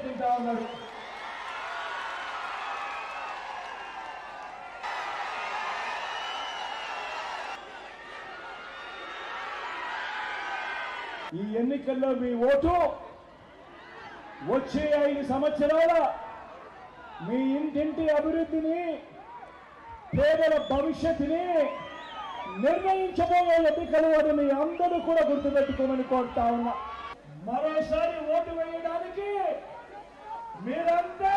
దెబ్బతింటా ఉన్నాడు. ఈ ఎన్నికల్లో మీ ఓటు వచ్చే 5 సంవత్సరాల మీ ఇంటింటి అభివృద్ధిని, పేదల భవిష్యత్తుని నిర్ణయించబోయే ఎన్నికలు అని మీ అందరూ కూడా గుర్తుపెట్టుకోమని కోరుతా ఉన్నా. మరోసారి ఓటు వేయడానికి మీరంతా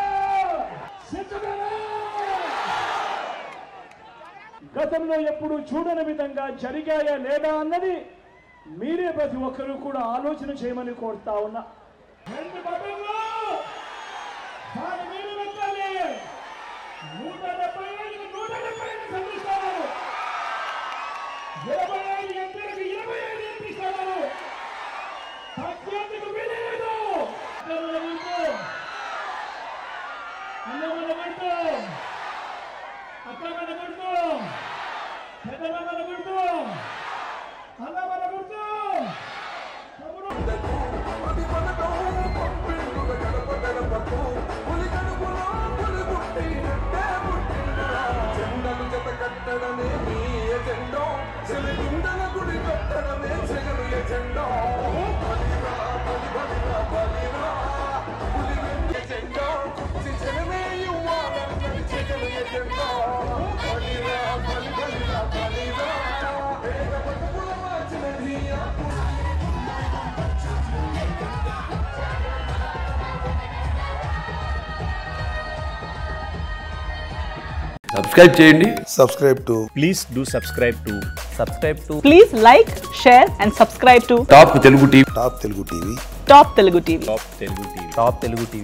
సిద్ధమేనా? గతంలో ఎప్పుడు చూడని విధంగా జరిగాయా లేదా అన్నది మీరే ప్రతి ఒక్కరూ కూడా ఆలోచన చేయమని కోరుతా ఉన్నా. 2 బటన్లు దాని మీద పెట్టాలి. 175 సంధిస్తాను. 25 ఎంపీలకు 25 ఎంపిస్తాను. తగ్గేందుకు వీలేదు. అన్నమన్న గుర్తు, అక్కమన్న గుర్తు, పెద్దమన్న గుర్తు, అన్నమన్న గుర్తు. సబ్స్క్రైబ్ చేయండి. Subscribe to. Please do subscribe to. Please like, share and subscribe to top Telugu TV. Top Telugu TV. Top Telugu TV. Top Telugu TV.